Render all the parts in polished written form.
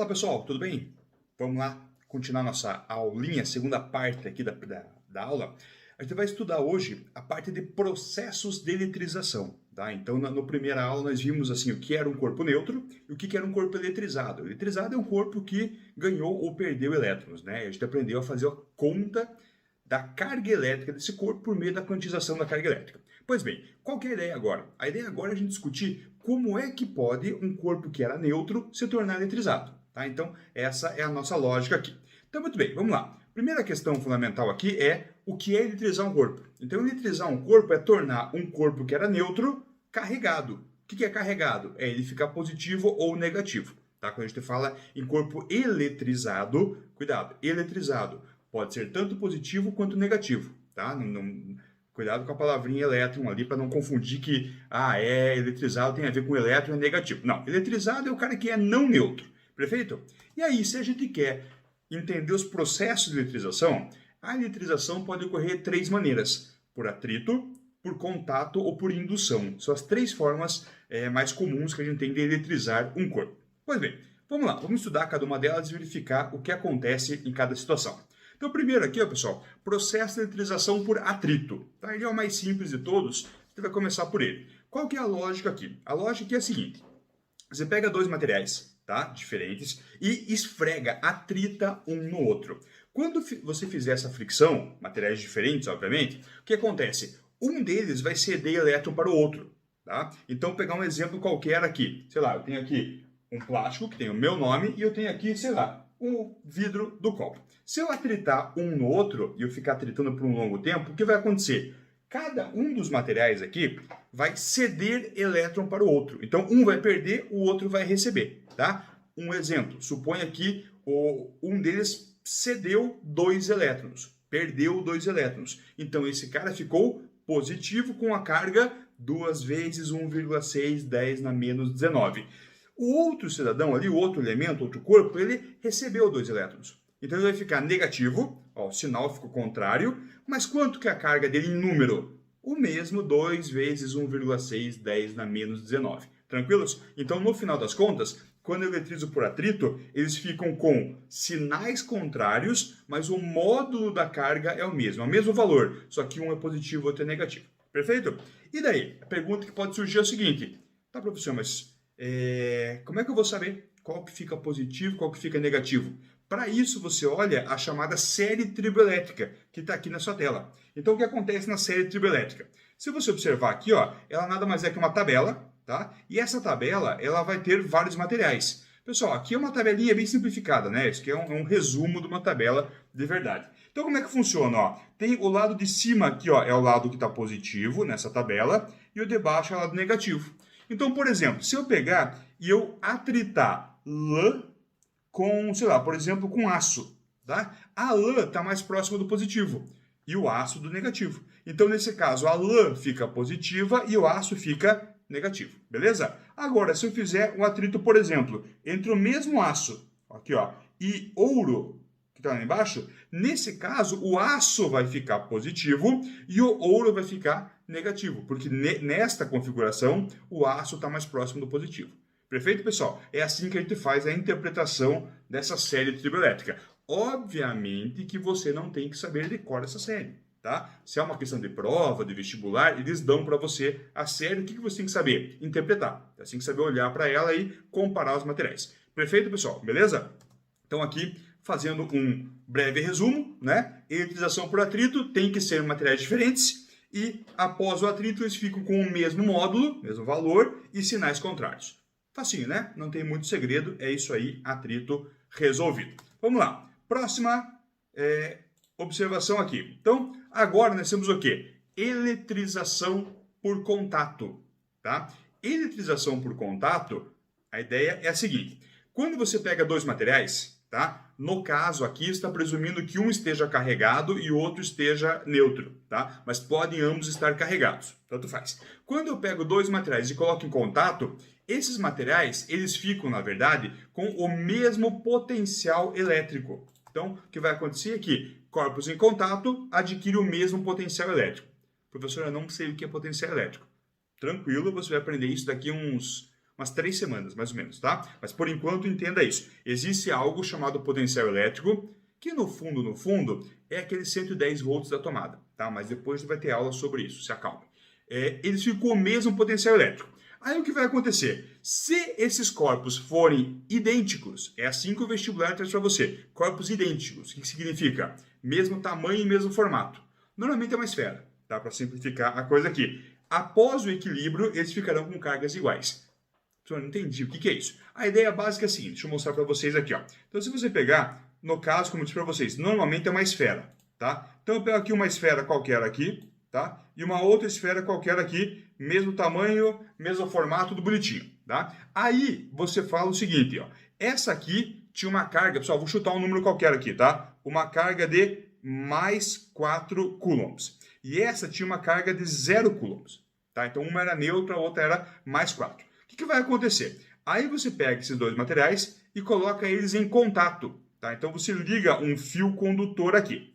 Fala pessoal, tudo bem? Vamos lá continuar nossa aulinha, segunda parte aqui da aula. A gente vai estudar hoje a parte de processos de eletrização, tá? Então, na primeira aula nós vimos assim o que era um corpo neutro e o que era um corpo eletrizado. O eletrizado é um corpo que ganhou ou perdeu elétrons, né? A gente aprendeu a fazer a conta da carga elétrica desse corpo por meio da quantização da carga elétrica. Pois bem, qual que é a ideia agora? A ideia agora é a gente discutir como é que pode um corpo que era neutro se tornar eletrizado. Tá? Então, essa é a nossa lógica aqui. Então, muito bem, vamos lá. Primeira questão fundamental aqui é o que é eletrizar um corpo. Então, eletrizar um corpo é tornar um corpo que era neutro carregado. O que é carregado? É ele ficar positivo ou negativo. Tá? Quando a gente fala em corpo eletrizado, cuidado, eletrizado pode ser tanto positivo quanto negativo. Tá? Cuidado com a palavrinha elétron ali para não confundir que eletrizado tem a ver com elétron e negativo. Não, eletrizado é o cara que é não neutro. Perfeito? E aí, se a gente quer entender os processos de eletrização, a eletrização pode ocorrer de três maneiras: por atrito, por contato ou por indução. São as três formas mais comuns que a gente tem de eletrizar um corpo. Pois bem, vamos lá, vamos estudar cada uma delas e verificar o que acontece em cada situação. Então, primeiro aqui, ó, pessoal, processo de eletrização por atrito. Tá? Ele é o mais simples de todos, a gente vai começar por ele. Qual que é a lógica aqui? A lógica aqui é a seguinte: você pega dois materiais, tá, diferentes, e esfrega, atrita um no outro. Quando você fizer essa fricção, materiais diferentes, obviamente, o que acontece? Um deles vai ceder elétron para o outro. Tá? Então, vou pegar um exemplo qualquer aqui. Sei lá, eu tenho aqui um plástico que tem o meu nome e eu tenho aqui, sei lá, o vidro do copo. Se eu atritar um no outro e eu ficar atritando por um longo tempo, o que vai acontecer? Cada um dos materiais aqui vai ceder elétron para o outro. Então, um vai perder, o outro vai receber. Tá? Um exemplo, suponha que um deles cedeu 2 elétrons, perdeu 2 elétrons. Então, esse cara ficou positivo com a carga 2 vezes 1,6, 10 na menos 19. O outro cidadão ali, o outro elemento, outro corpo, ele recebeu 2 elétrons. Então, ele vai ficar negativo, ó, o sinal ficou contrário, mas quanto que é a carga dele em número? O mesmo, 2 vezes 1,6, 10 na menos 19. Tranquilos? Então, no final das contas, quando eu eletrizo por atrito, eles ficam com sinais contrários, mas o módulo da carga é o mesmo valor, só que um é positivo e o outro é negativo. Perfeito? E daí? A pergunta que pode surgir é o seguinte: tá, professor, mas como é que eu vou saber qual que fica positivo e qual que fica negativo? Para isso, você olha a chamada série triboelétrica, que está aqui na sua tela. Então, o que acontece na série triboelétrica? Se você observar aqui, ó, ela nada mais é que uma tabela, tá? E essa tabela ela vai ter vários materiais. Pessoal, aqui é uma tabelinha bem simplificada, né? Isso aqui é um resumo de uma tabela de verdade. Então, como é que funciona? Ó? Tem o lado de cima aqui, ó, é o lado que está positivo nessa tabela, e o de baixo é o lado negativo. Então, por exemplo, se eu pegar e eu atritar lã com, sei lá, por exemplo, com aço, tá? A lã está mais próxima do positivo e o aço do negativo. Então, nesse caso, a lã fica positiva e o aço fica negativo, beleza? Agora, se eu fizer um atrito, por exemplo, entre o mesmo aço, aqui ó, e ouro, que está lá embaixo, nesse caso, o aço vai ficar positivo e o ouro vai ficar negativo, porque nesta configuração, o aço está mais próximo do positivo. Perfeito, pessoal? É assim que a gente faz a interpretação dessa série triboelétrica. Obviamente que você não tem que saber de cor essa série, tá? Se é uma questão de prova, de vestibular, eles dão para você a série. O que você tem que saber? Interpretar. Você tem que saber olhar para ela e comparar os materiais. Perfeito, pessoal? Beleza? Então, aqui, fazendo um breve resumo, né? Eletrização por atrito tem que ser materiais diferentes e, após o atrito, eles ficam com o mesmo módulo, mesmo valor e sinais contrários. Facinho, né? Não tem muito segredo, é isso aí, atrito resolvido. Vamos lá, próxima observação aqui. Então, agora nós temos o quê? Eletrização por contato, tá? Eletrização por contato, a ideia é a seguinte: quando você pega dois materiais, tá? No caso aqui está presumindo que um esteja carregado e o outro esteja neutro, tá? Mas podem ambos estar carregados, tanto faz. Quando eu pego dois materiais e coloco em contato, esses materiais, eles ficam, na verdade, com o mesmo potencial elétrico. Então, o que vai acontecer é que corpos em contato adquirem o mesmo potencial elétrico. Professor, eu não sei o que é potencial elétrico. Tranquilo, você vai aprender isso daqui uns umas 3 semanas, mais ou menos, tá? Mas por enquanto entenda isso. Existe algo chamado potencial elétrico, que no fundo, é aqueles 110 volts da tomada, tá? Mas depois vai ter aula sobre isso, se acalme. Eles ficam o mesmo potencial elétrico. Aí o que vai acontecer? Se esses corpos forem idênticos, é assim que o vestibular traz para você. Corpos idênticos, o que significa? Mesmo tamanho e mesmo formato. Normalmente é uma esfera, tá? Para simplificar a coisa aqui. Após o equilíbrio, eles ficarão com cargas iguais. Eu não entendi o que é isso. A ideia básica é a seguinte, deixa eu mostrar para vocês aqui. Ó. Então se você pegar, no caso, como eu disse para vocês, normalmente é uma esfera. Tá? Então eu pego aqui uma esfera qualquer aqui, tá? E uma outra esfera qualquer aqui, mesmo tamanho, mesmo formato, tudo bonitinho, tá? Aí você fala o seguinte, ó, essa aqui tinha uma carga, pessoal, vou chutar um número qualquer aqui, tá? Uma carga de mais 4 coulombs. E essa tinha uma carga de 0 coulombs, tá? Então uma era neutra, a outra era mais 4. O que vai acontecer? Aí você pega esses dois materiais e coloca eles em contato, tá? Então você liga um fio condutor aqui.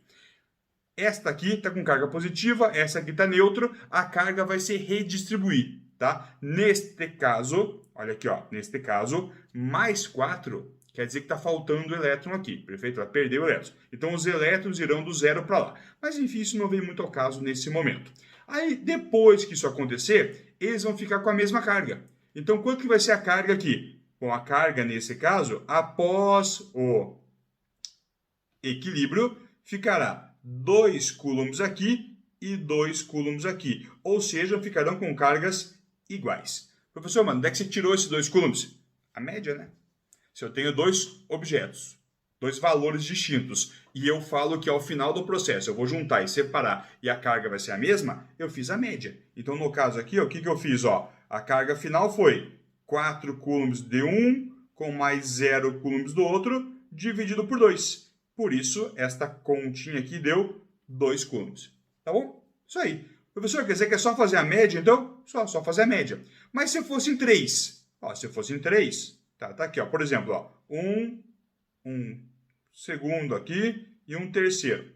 Esta aqui está com carga positiva, essa aqui está neutra, a carga vai se redistribuir, tá? Neste caso, olha aqui, ó, neste caso, mais 4 quer dizer que está faltando elétron aqui, perfeito? Ela perdeu o elétron. Então os elétrons irão do 0 para lá. Mas enfim, isso não vem muito ao caso nesse momento. Aí, depois que isso acontecer, eles vão ficar com a mesma carga. Então, quanto que vai ser a carga aqui? Bom, a carga, nesse caso, após o equilíbrio, ficará 2 coulombs aqui e 2 coulombs aqui. Ou seja, ficarão com cargas iguais. Professor, mano, onde é que você tirou esses 2 coulombs? A média, né? Se eu tenho 2 objetos, 2 valores distintos, e eu falo que ao final do processo eu vou juntar e separar e a carga vai ser a mesma, eu fiz a média. Então, no caso aqui, ó, o que eu fiz? Ó, a carga final foi 4 coulombs de um com mais 0 coulombs do outro, dividido por 2. Por isso, esta continha aqui deu 2 coulombs. Tá bom? Isso aí. Professor, quer dizer que é só fazer a média, então? Só fazer a média. Mas se fosse em 3? Ó, se fosse em 3, tá aqui, ó. Por exemplo, ó, um segundo aqui e um terceiro.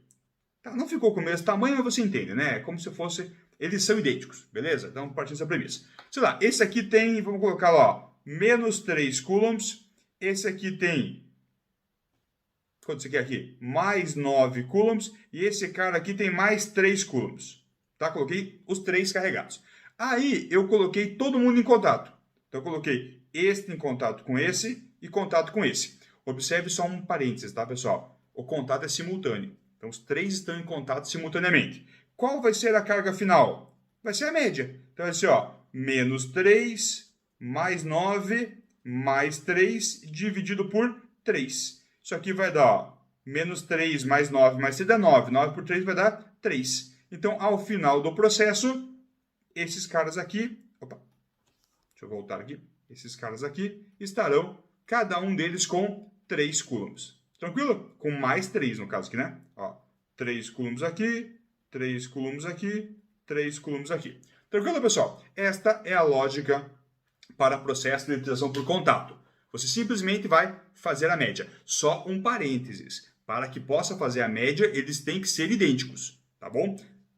Tá, não ficou com o mesmo tamanho, mas você entende, né? É como se fosse... Eles são idênticos, beleza? Então, partindo dessa premissa. Sei lá, esse aqui tem, vamos colocar lá, ó, menos 3 coulombs. Esse aqui tem... Quanto você quer aqui? Mais 9 coulombs. E esse cara aqui tem mais 3 coulombs. Tá? Coloquei os 3 carregados. Aí, eu coloquei todo mundo em contato. Então, eu coloquei este em contato com esse e contato com esse. Observe só um parênteses, tá, pessoal? O contato é simultâneo. Então, os 3 estão em contato simultaneamente. Qual vai ser a carga final? Vai ser a média. Então, vai ser, ó, menos 3, mais 9, mais 3, dividido por 3. Isso aqui vai dar, ó, menos 3 mais 9 mais 3 dá 9. 9 por 3 vai dar 3. Então, ao final do processo, esses caras aqui... Opa, deixa eu voltar aqui. Esses caras aqui estarão, cada um deles com 3 coulombs. Tranquilo? Com mais 3, no caso aqui, né? Ó, 3 coulombs aqui, 3 coulombs aqui, 3 coulombs aqui. Tranquilo, pessoal? Esta é a lógica para processo de eletrização por contato. Você simplesmente vai fazer a média. Só um parênteses. Para que possa fazer a média, eles têm que ser idênticos, tá bom?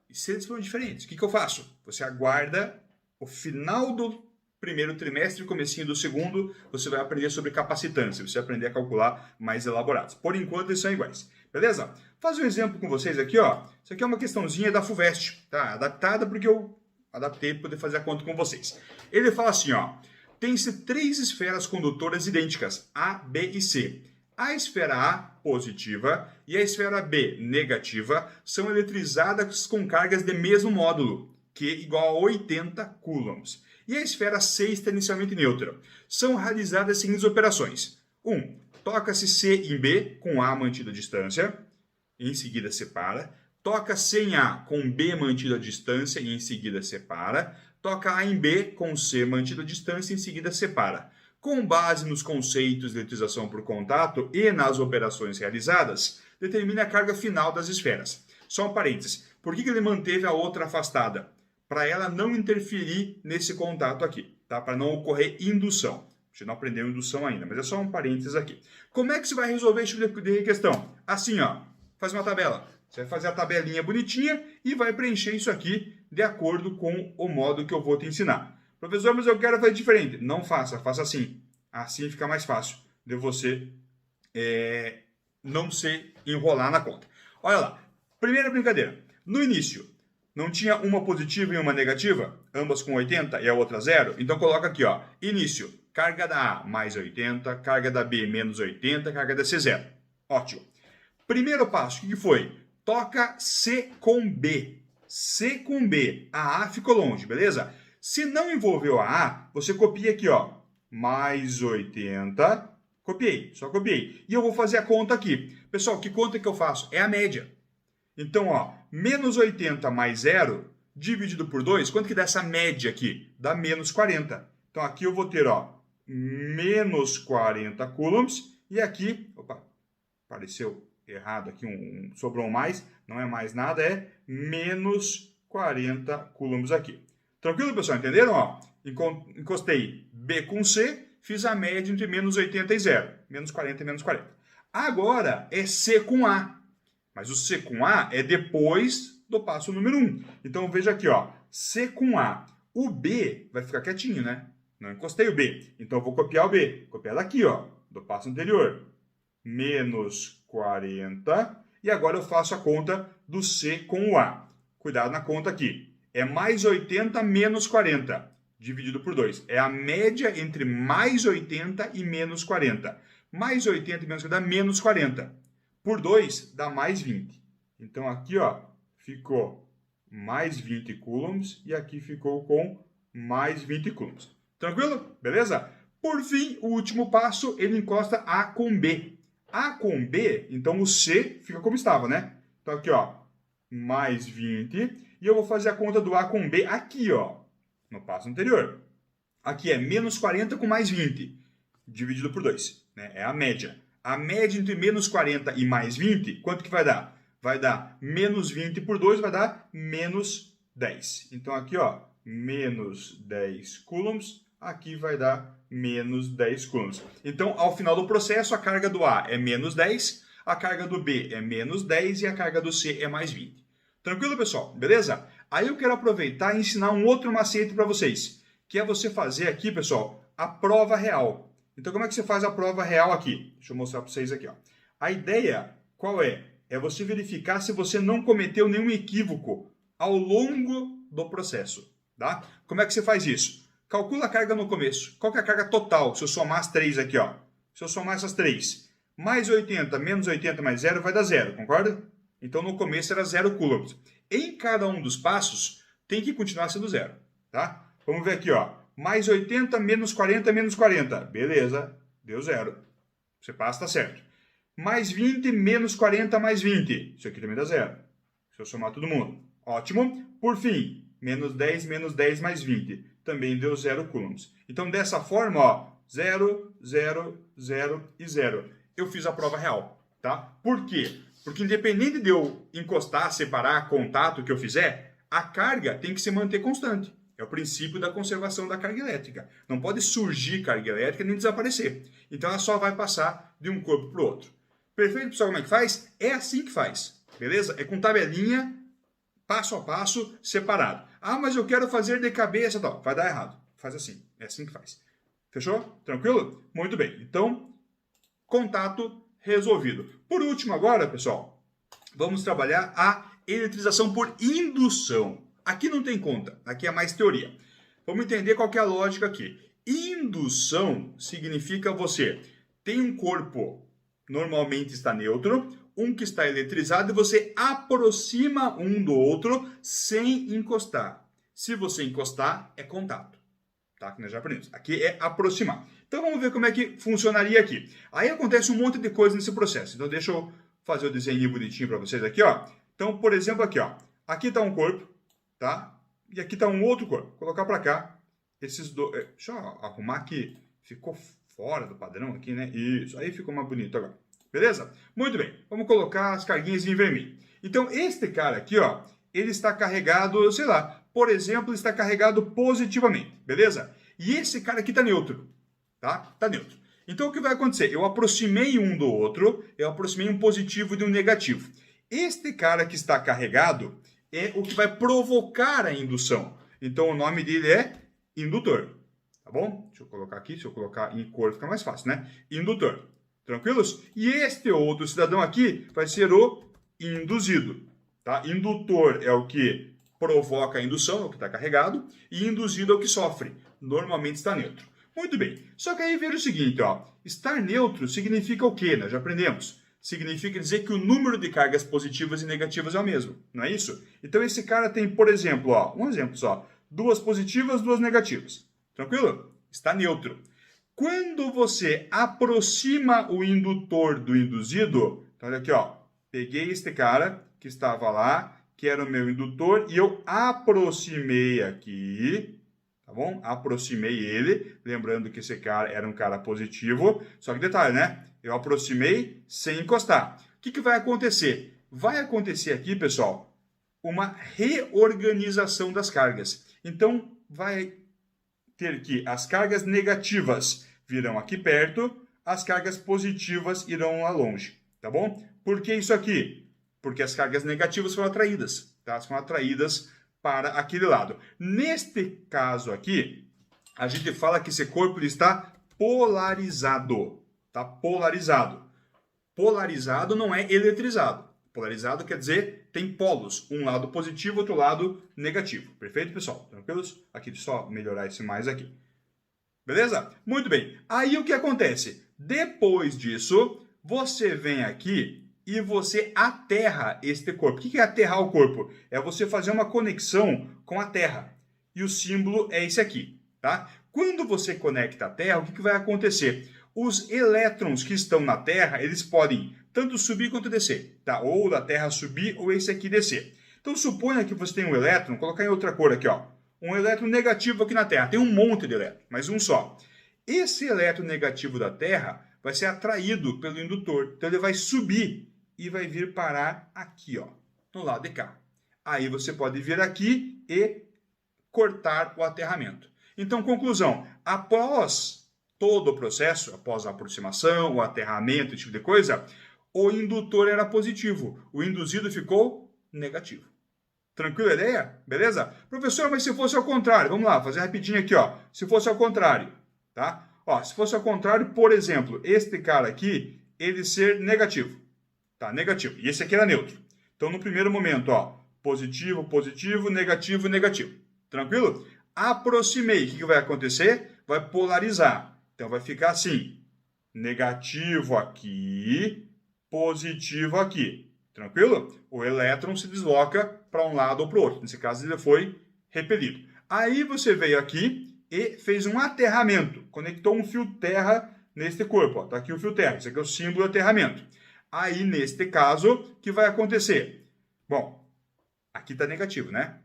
E se eles forem diferentes, o que eu faço? Você aguarda o final do primeiro trimestre, comecinho do segundo, você vai aprender sobre capacitância, você vai aprender a calcular mais elaborados. Por enquanto, eles são iguais, beleza? Fazer um exemplo com vocês aqui, ó. Isso aqui é uma questãozinha da FUVEST, tá? Adaptada porque eu adaptei para poder fazer a conta com vocês. Ele fala assim, ó. Tem-se 3 esferas condutoras idênticas, A, B e C. A esfera A, positiva, e a esfera B, negativa, são eletrizadas com cargas de mesmo módulo, Q igual a 80 coulombs. E a esfera C está inicialmente neutra. São realizadas as seguintes operações. 1. Toca-se C em B com A mantido à distância, em seguida separa. Toca C em A com B mantido à distância e em seguida separa. Toca A em B com C mantido à distância e em seguida separa. Com base nos conceitos de eletrização por contato e nas operações realizadas, determine a carga final das esferas. Só um parênteses. Por que ele manteve a outra afastada? Para ela não interferir nesse contato aqui, tá? Para não ocorrer indução. A gente não aprendeu indução ainda, mas é só um parênteses aqui. Como é que você vai resolver esse tipo de questão? Assim, ó, faz uma tabela. Você vai fazer a tabelinha bonitinha e vai preencher isso aqui de acordo com o modo que eu vou te ensinar. Professor, mas eu quero fazer diferente. Não faça, faça assim. Assim fica mais fácil de você não se enrolar na conta. Olha lá, primeira brincadeira. No início, não tinha uma positiva e uma negativa, ambas com 80 e a outra 0? Então coloca aqui, ó, início, carga da A mais 80, carga da B menos 80, carga da C 0. Ótimo. Primeiro passo, o que foi? Toca C com B. C com B. A A ficou longe, beleza? Se não envolveu a A, você copia aqui, ó, mais 80, copiei, só copiei. E eu vou fazer a conta aqui. Pessoal, que conta que eu faço? É a média. Então, ó, menos 80 mais 0, dividido por 2, quanto que dá essa média aqui? Dá menos 40. Então, aqui eu vou ter, ó, menos 40 coulombs. E aqui, opa, apareceu errado aqui, sobrou um mais, não é mais nada, é menos 40 coulombs aqui. Tranquilo, pessoal? Entenderam? Ó, encostei B com C, fiz a média entre menos 80 e 0. Menos 40 e menos 40. Agora é C com A. Mas o C com A é depois do passo número 1. Então veja aqui, ó, C com A. O B vai ficar quietinho, né? Não encostei o B. Então eu vou copiar o B. Copiar daqui, ó, do passo anterior. Menos 40. E agora eu faço a conta do C com o A. Cuidado na conta aqui. É mais 80 menos 40, dividido por 2. É a média entre mais 80 e menos 40. Mais 80 e menos 40 dá menos 40. Por 2 dá mais 20. Então aqui, ó, ficou mais 20 coulombs e aqui ficou com mais 20 coulombs. Tranquilo? Beleza? Por fim, o último passo, ele encosta A com B. A com B, então o C fica como estava, né? Então aqui, ó, mais 20. E eu vou fazer a conta do A com B aqui, ó, no passo anterior. Aqui é menos 40 com mais 20, dividido por 2, né? É a média. A média entre menos 40 e mais 20, quanto que vai dar? Vai dar menos 20 por 2, vai dar menos 10. Então aqui, ó, menos 10 coulombs, aqui vai dar menos 10 coulombs. Então, ao final do processo, a carga do A é menos 10, a carga do B é menos 10 e a carga do C é mais 20. Tranquilo, pessoal? Beleza? Aí eu quero aproveitar e ensinar um outro macete para vocês, que é você fazer aqui, pessoal, a prova real. Então, como é que você faz a prova real aqui? Deixa eu mostrar para vocês aqui, ó. A ideia, qual é? É você verificar se você não cometeu nenhum equívoco ao longo do processo, tá? Como é que você faz isso? Calcula a carga no começo. Qual que é a carga total? Se eu somar as 3 aqui, ó. Se eu somar essas 3, mais 80 menos 80 mais 0 vai dar 0, concorda? Então, no começo era 0 coulombs. Em cada um dos passos, tem que continuar sendo 0, tá? Vamos ver aqui, ó. Mais 80 menos 40 menos 40. Beleza, deu 0. Você passa, tá certo. Mais 20 menos 40 mais 20. Isso aqui também dá 0. Se eu somar todo mundo. Ótimo. Por fim, menos 10 mais 20. Também deu 0 coulombs. Então, dessa forma, ó, 0, 0, 0 e 0. Eu fiz a prova real, tá? Por quê? Porque independente de eu encostar, separar, contato, o que eu fizer, a carga tem que se manter constante. É o princípio da conservação da carga elétrica. Não pode surgir carga elétrica nem desaparecer. Então ela só vai passar de um corpo para o outro. Perfeito, pessoal? Como é que faz? É assim que faz. Beleza? É com tabelinha, passo a passo, separado. Ah, mas eu quero fazer de cabeça, tal. Vai dar errado. Faz assim. É assim que faz. Fechou? Tranquilo? Muito bem. Então, contato resolvido. Por último agora, pessoal, vamos trabalhar a eletrização por indução. Aqui não tem conta, aqui é mais teoria. Vamos entender qual que é a lógica aqui. Indução significa você tem um corpo, normalmente está neutro, um que está eletrizado e você aproxima um do outro sem encostar. Se você encostar, é contato. Tá? Que nós já aprendemos. Aqui é aproximar. Então vamos ver como é que funcionaria aqui. Aí acontece um monte de coisa nesse processo. Então deixa eu fazer o desenho bonitinho para vocês aqui, ó. Então, por exemplo, aqui, ó. Aqui está um corpo, tá? E aqui está um outro corpo. Vou colocar para cá esses dois. Deixa eu arrumar que ficou fora do padrão aqui, né? Isso. Aí ficou mais bonito agora. Beleza? Muito bem. Vamos colocar as carguinhas em vermelho. Então, este cara aqui, ó, ele está carregado, sei lá, por exemplo, está carregado positivamente, beleza? E esse cara aqui está neutro, tá? Está neutro. Então, o que vai acontecer? Eu aproximei um do outro, eu aproximei um positivo de um negativo. Este cara que está carregado é o que vai provocar a indução. Então, o nome dele é indutor. Tá bom? Deixa eu colocar aqui, se eu colocar em cor fica mais fácil, né? Indutor. Tranquilos? E este outro cidadão aqui vai ser o induzido. Tá? Indutor é o que provoca a indução, é o que está carregado, e induzido é o que sofre. Normalmente está neutro. Muito bem. Só que aí veja o seguinte, ó. Estar neutro significa o quê? Nós já aprendemos. Significa dizer que o número de cargas positivas e negativas é o mesmo. Não é isso? Então esse cara tem, por exemplo, ó, um exemplo só. 2 positivas, 2 negativas. Tranquilo? Está neutro. Quando você aproxima o indutor do induzido, então olha aqui, ó, peguei este cara que estava lá, que era o meu indutor, e eu aproximei aqui, tá bom? Aproximei ele, lembrando que esse cara era um cara positivo, só que detalhe, né? Eu aproximei sem encostar. O que vai acontecer? Vai acontecer aqui, pessoal, uma reorganização das cargas. Então, vai ter que as cargas negativas virão aqui perto, as cargas positivas irão lá longe, tá bom? Por que isso aqui? Porque as cargas negativas foram atraídas, tá? Foram atraídas para aquele lado. Neste caso aqui, a gente fala que esse corpo está polarizado, tá? Polarizado. Polarizado não é eletrizado. Polarizado quer dizer tem polos, um lado positivo, outro lado negativo. Perfeito, pessoal? Tranquilos? Aqui, deixa eu só melhorar esse mais aqui. Beleza? Muito bem. Aí o que acontece? Depois disso, você vem aqui e você aterra este corpo. O que é aterrar o corpo? É você fazer uma conexão com a Terra. E o símbolo é esse aqui, tá? Quando você conecta a Terra, o que vai acontecer? Os elétrons que estão na Terra, eles podem tanto subir quanto descer, tá? Ou da Terra subir ou esse aqui descer. Então suponha que você tem um elétron, vou colocar em outra cor aqui, ó. Um elétron negativo aqui na Terra. Tem um monte de elétrons, mas um só. Esse elétron negativo da Terra vai ser atraído pelo indutor. Então ele vai subir e vai vir parar aqui, ó, no lado de cá. Aí você pode vir aqui e cortar o aterramento. Então, conclusão, após todo o processo, após a aproximação, o aterramento, esse tipo de coisa, o indutor era positivo, o induzido ficou negativo. Tranquila a ideia? Beleza? Professor, mas se fosse ao contrário, vamos lá, fazer rapidinho aqui, ó. Se fosse ao contrário, tá? Ó, se fosse ao contrário, por exemplo, este cara aqui, ele ser negativo, tá? Negativo. E esse aqui era neutro. Então, no primeiro momento, ó, positivo, positivo, negativo, negativo. Tranquilo? Aproximei. O que vai acontecer? Vai polarizar. Então, vai ficar assim, negativo aqui, positivo aqui. Tranquilo? O elétron se desloca para um lado ou para o outro. Nesse caso, ele foi repelido. Aí você veio aqui e fez um aterramento. Conectou um fio terra neste corpo. Está aqui o fio terra. Esse aqui é o símbolo de aterramento. Aí, neste caso, o que vai acontecer? Bom, aqui está negativo, né?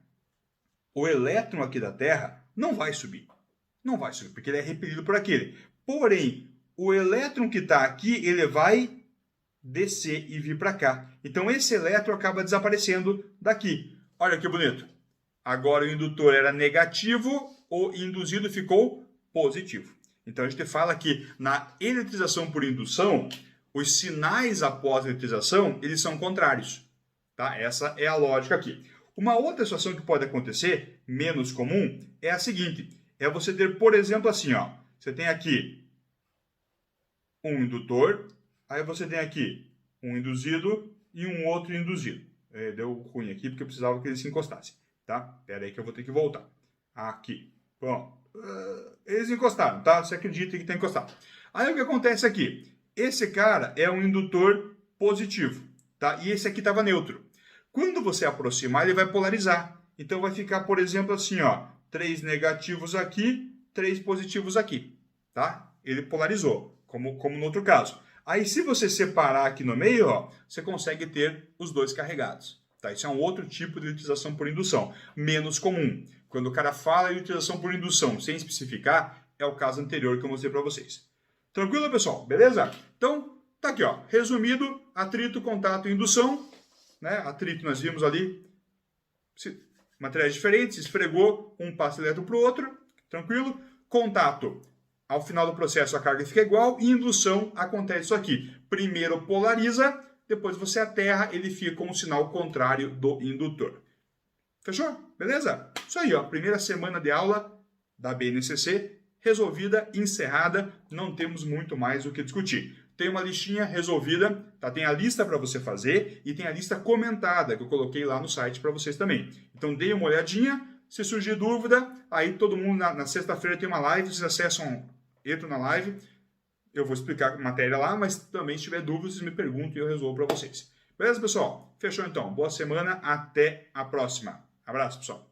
O elétron aqui da Terra não vai subir. Não vai subir, porque ele é repelido por aquele. Porém, o elétron que está aqui, ele vai descer e vir para cá. Então, esse elétron acaba desaparecendo daqui. Olha que bonito. Agora, o indutor era negativo, o induzido ficou positivo. Então, a gente fala que na eletrização por indução, os sinais após a eletrização, eles são contrários. Tá? Essa é a lógica aqui. Uma outra situação que pode acontecer, menos comum, é a seguinte. É você ter, por exemplo, assim, ó. Você tem aqui um indutor, aí você tem aqui um induzido e um outro induzido. Deu ruim aqui porque eu precisava que ele se encostasse. Tá? Espera aí que eu vou ter que voltar. Aqui. Bom, eles encostaram, tá? Você acredita que está encostado. Aí o que acontece aqui? Esse cara é um indutor positivo, tá? E esse aqui estava neutro. Quando você aproximar, ele vai polarizar. Então vai ficar, por exemplo, assim, ó, 3 negativos aqui, 3 positivos aqui, tá? Ele polarizou, como no outro caso. Aí, se você separar aqui no meio, ó, você consegue ter os dois carregados. Tá? Isso é um outro tipo de utilização por indução, menos comum. Quando o cara fala em utilização por indução sem especificar, é o caso anterior que eu mostrei para vocês. Tranquilo, pessoal? Beleza? Então, tá aqui, ó. Resumido, atrito, contato e indução. Né? Atrito nós vimos ali, materiais diferentes, esfregou, um passa elétron para o outro, tranquilo. Contato, ao final do processo a carga fica igual, e indução acontece isso aqui. Primeiro polariza, depois você aterra, ele fica com o sinal contrário do indutor. Fechou? Beleza? Isso aí, ó. Primeira semana de aula da BNCC resolvida, encerrada, não temos muito mais o que discutir. Tem uma listinha resolvida, tá? Tem a lista para você fazer e tem a lista comentada que eu coloquei lá no site para vocês também. Então dê uma olhadinha, se surgir dúvida, aí todo mundo na sexta-feira tem uma live, vocês acessam, entram na live, eu vou explicar a matéria lá, mas também se tiver dúvidas, vocês me perguntam e eu resolvo para vocês. Beleza, pessoal? Fechou então. Boa semana, até a próxima. Abraço, pessoal.